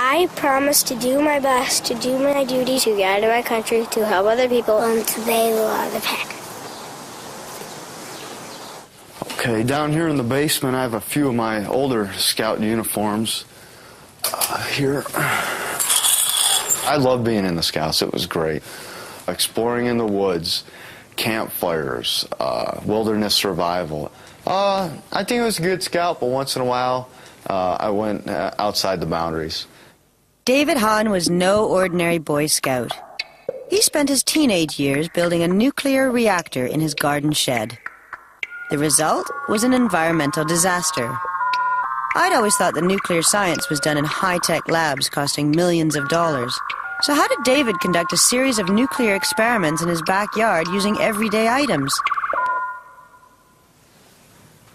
I promise to do my best, to do my duty, to guide my country, to help other people, and to obey the law of the pack. Okay, down here in the basement, I have a few of my older scout uniforms. Here, I love being in the Scouts. It was great. Exploring in the woods, campfires, wilderness survival. I think it was a good scout, but once in a while, I went outside the boundaries. David Hahn was no ordinary Boy Scout. He spent his teenage years building a nuclear reactor in his garden shed. The result was an environmental disaster. I'd always thought that nuclear science was done in high-tech labs costing millions of dollars. So how did David conduct a series of nuclear experiments in his backyard using everyday items?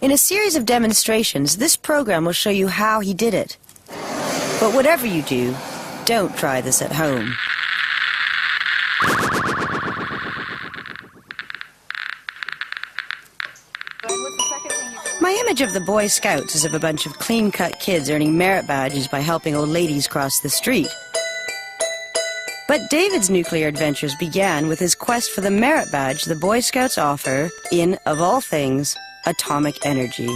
In a series of demonstrations, this program will show you how he did it. But whatever you do, don't try this at home. My image of the Boy Scouts is of a bunch of clean-cut kids earning merit badges by helping old ladies cross the street. But David's nuclear adventures began with his quest for the merit badge the Boy Scouts offer in, of all things, atomic energy.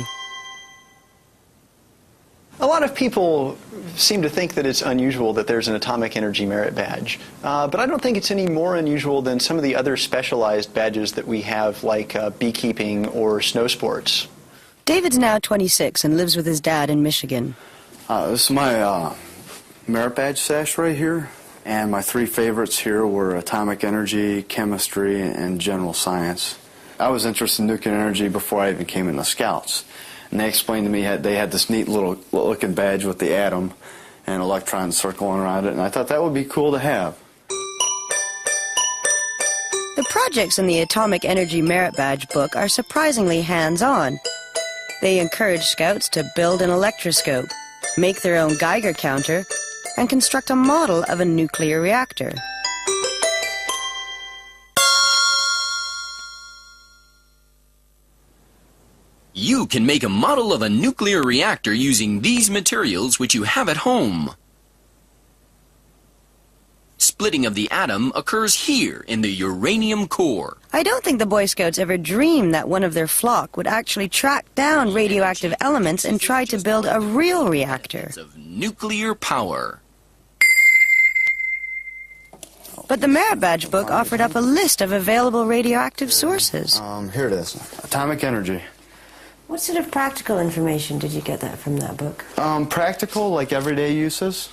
A lot of people seem to think that it's unusual that there's an atomic energy merit badge, but I don't think it's any more unusual than some of the other specialized badges that we have, like beekeeping or snow sports. David's now 26 and lives with his dad in Michigan. This is my merit badge sash right here, and my three favorites here were atomic energy, chemistry, and general science. I was interested in nuclear energy before I even came in the Scouts. And they explained to me they had this neat little looking badge with the atom and electrons circling around it, and I thought that would be cool to have. The projects in the Atomic Energy Merit Badge book are surprisingly hands-on. They encourage Scouts to build an electroscope, make their own Geiger counter, and construct a model of a nuclear reactor. You can make a model of a nuclear reactor using these materials which you have at home. Splitting of the atom occurs here in the uranium core. I don't think the Boy Scouts ever dreamed that one of their flock would actually track down radioactive elements and try to build a real reactor. Of nuclear power. But the Merit Badge book offered up a list of available radioactive sources. Here it is, atomic energy. What sort of practical information did you get that from that book? Practical, like everyday uses.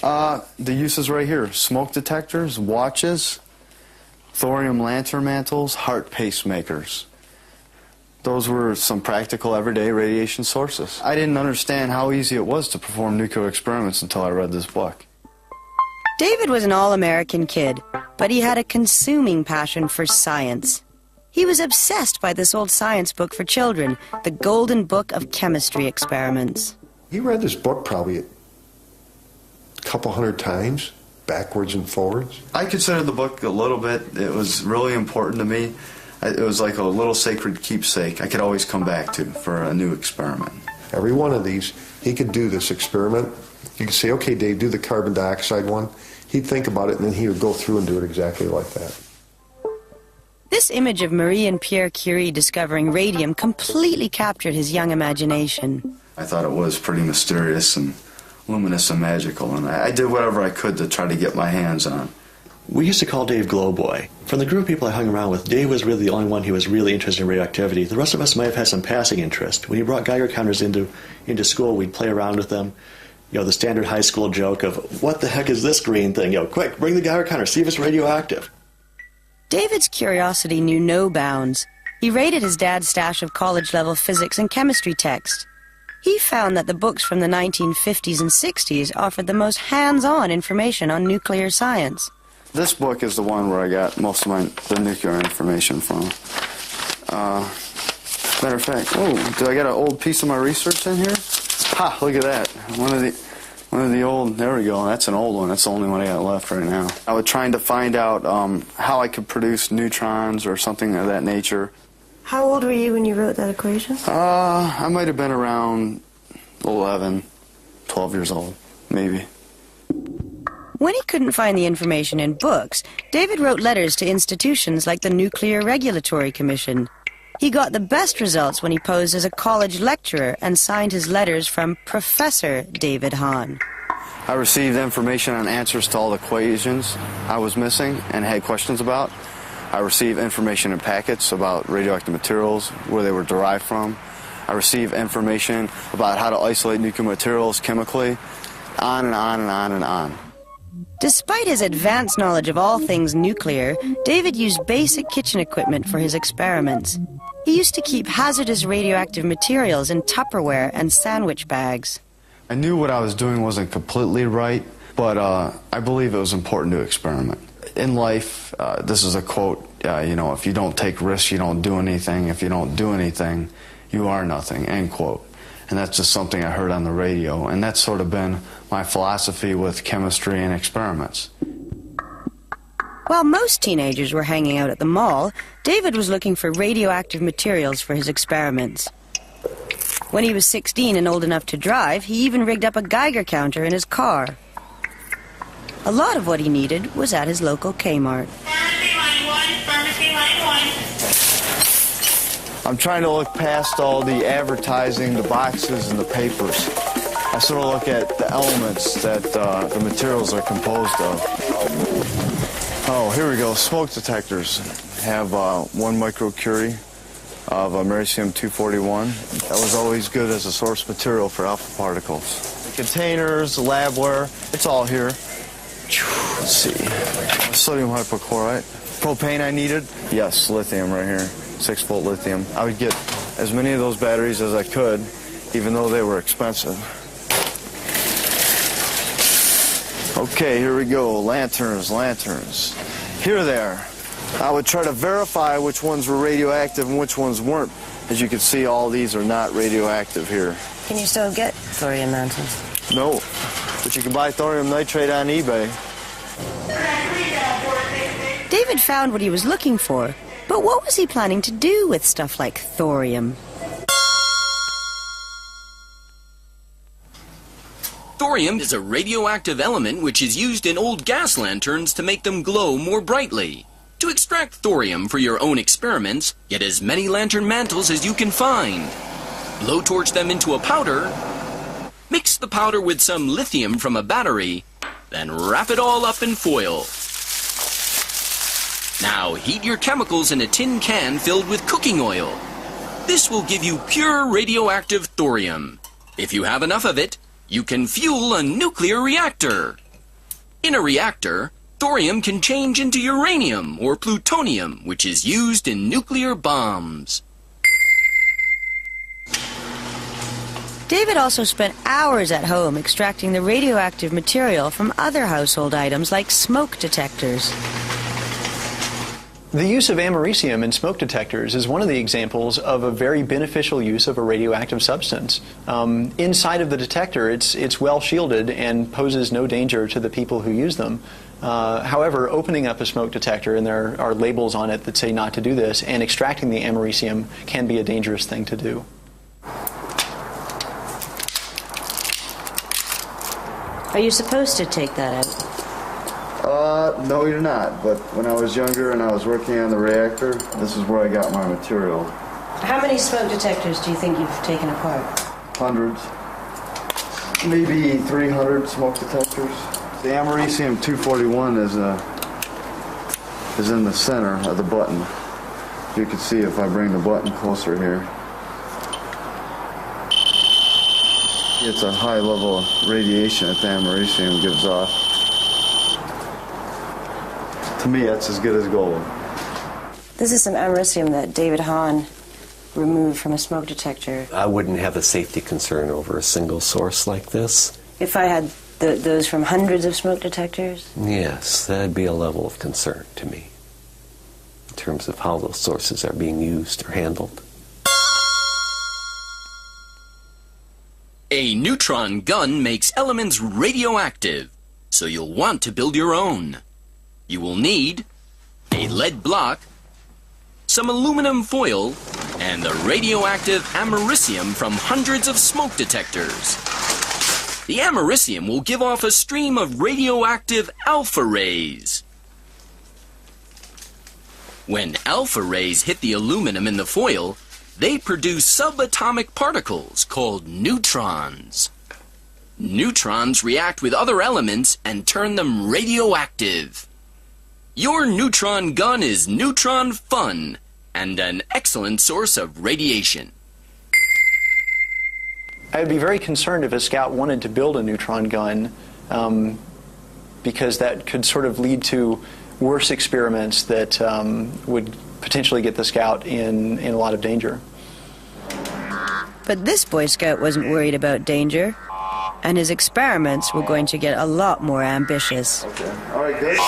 The uses right here: smoke detectors, watches, thorium lantern mantles, heart pacemakers. Those were some practical everyday radiation sources. I didn't understand how easy it was to perform nuclear experiments until I read this book. David was an all-American kid, but he had a consuming passion for science. He was obsessed by this old science book for children, the Golden Book of Chemistry Experiments. He read this book probably a couple hundred times, backwards and forwards. I considered the book a little bit. It was really important to me. It was like a little sacred keepsake I could always come back to for a new experiment. Every one of these, he could do this experiment. You could say, okay, Dave, do the carbon dioxide one. He'd think about it, and then he would go through and do it exactly like that. This image of Marie and Pierre Curie discovering radium completely captured his young imagination. I thought it was pretty mysterious and luminous and magical, and I did whatever I could to try to get my hands on. We used to call Dave Glowboy. From the group of people I hung around with, Dave was really the only one who was really interested in radioactivity. The rest of us might have had some passing interest. When he brought Geiger counters into school, we'd play around with them. You know, the standard high school joke of, what the heck is this green thing? You know, quick, bring the Geiger counter, see if it's radioactive. David's curiosity knew no bounds. He raided his dad's stash of college-level physics and chemistry texts. He found that the books from the 1950s and 60s offered the most hands-on information on nuclear science. This book is the one where I got most of the nuclear information from. Matter of fact, do I got an old piece of my research in here? Ha! Look at that. One of the old, there we go, that's an old one. That's the only one I got left right now. I was trying to find out how I could produce neutrons or something of that nature. How old were you when you wrote that equation? I might have been around 11, 12 years old, maybe. When he couldn't find the information in books, David wrote letters to institutions like the Nuclear Regulatory Commission. He got the best results when he posed as a college lecturer and signed his letters from Professor David Hahn. I received information on answers to all the equations I was missing and had questions about. I received information in packets about radioactive materials, where they were derived from. I received information about how to isolate nuclear materials chemically, on and on and on and on. Despite his advanced knowledge of all things nuclear, David used basic kitchen equipment for his experiments. He used to keep hazardous radioactive materials in Tupperware and sandwich bags. I knew what I was doing wasn't completely right, but I believe it was important to experiment. In life, this is a quote, if you don't take risks, you don't do anything. If you don't do anything, you are nothing, end quote. And that's just something I heard on the radio, and that's sort of been my philosophy with chemistry and experiments. While most teenagers were hanging out at the mall, David was looking for radioactive materials for his experiments. When he was 16 and old enough to drive, he even rigged up a Geiger counter in his car. A lot of what he needed was at his local Kmart. Pharmacy line 1, pharmacy line 1. I'm trying to look past all the advertising, the boxes, and the papers. I sort of look at the elements that the materials are composed of. Oh, here we go. Smoke detectors have 1 microcurie of americium-241. That was always good as a source material for alpha particles. The containers, the labware, it's all here. Let's see. Sodium hypochlorite. Propane I needed? Yes, lithium right here. 6-volt lithium. I would get as many of those batteries as I could, even though they were expensive. Okay, here we go. Lanterns. Here they are. I would try to verify which ones were radioactive and which ones weren't. As you can see, all these are not radioactive here. Can you still get thorium lanterns? No, but you can buy thorium nitrate on eBay. David found what he was looking for, but what was he planning to do with stuff like thorium? Thorium is a radioactive element which is used in old gas lanterns to make them glow more brightly. To extract thorium for your own experiments, get as many lantern mantles as you can find. Blowtorch them into a powder, mix the powder with some lithium from a battery, then wrap it all up in foil. Now heat your chemicals in a tin can filled with cooking oil. This will give you pure radioactive thorium. If you have enough of it, you can fuel a nuclear reactor. In a reactor, thorium can change into uranium or plutonium, which is used in nuclear bombs. David also spent hours at home extracting the radioactive material from other household items like smoke detectors. The use of americium in smoke detectors is one of the examples of a very beneficial use of a radioactive substance. Inside of the detector, it's well shielded and poses no danger to the people who use them. However, opening up a smoke detector, and there are labels on it that say not to do this, and extracting the americium can be a dangerous thing to do. Are you supposed to take that out? No, you're not. But when I was younger and I was working on the reactor, this is where I got my material. How many smoke detectors do you think you've taken apart? Hundreds. Maybe 300 smoke detectors. The americium-241 is in the center of the button. You can see if I bring the button closer here. It's a high level of radiation that the americium gives off. To me, that's as good as gold. This is some americium that David Hahn removed from a smoke detector. I wouldn't have a safety concern over a single source like this. If I had those from hundreds of smoke detectors? Yes, that'd be a level of concern to me in terms of how those sources are being used or handled. A neutron gun makes elements radioactive, so you'll want to build your own. You will need a lead block, some aluminum foil, and the radioactive americium from hundreds of smoke detectors. The americium will give off a stream of radioactive alpha rays. When alpha rays hit the aluminum in the foil, they produce subatomic particles called neutrons. Neutrons react with other elements and turn them radioactive. Your neutron gun is neutron fun and an excellent source of radiation. I would be very concerned if a scout wanted to build a neutron gun, because that could sort of lead to worse experiments that would potentially get the scout in a lot of danger. But this Boy Scout wasn't worried about danger, and his experiments were going to get a lot more ambitious. Okay. All right, good.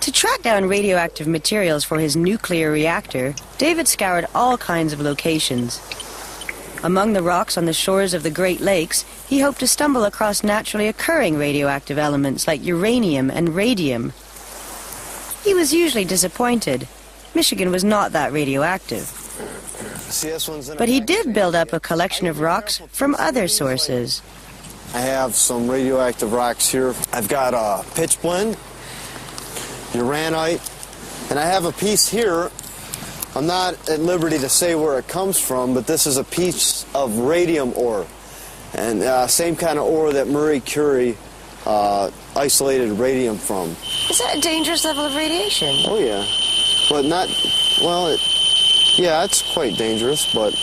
To track down radioactive materials for his nuclear reactor, David scoured all kinds of locations. Among the rocks on the shores of the Great Lakes, he hoped to stumble across naturally occurring radioactive elements like uranium and radium. He was usually disappointed. Michigan was not that radioactive. But he did build up a collection of rocks from other sources. I have some radioactive rocks here. I've got a pitch blende, uranite, and I have a piece here. I'm not at liberty to say where it comes from, but this is a piece of radium ore. And same kind of ore that Marie Curie isolated radium from. Is that a dangerous level of radiation? Oh, yeah. But not, well, yeah, it's quite dangerous, but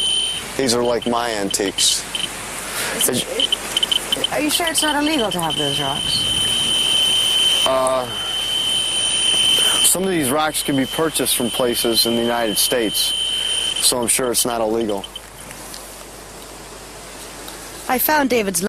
these are like my antiques. Are you sure it's not illegal to have those rocks? Some of these rocks can be purchased from places in the United States, so I'm sure it's not illegal. I found David's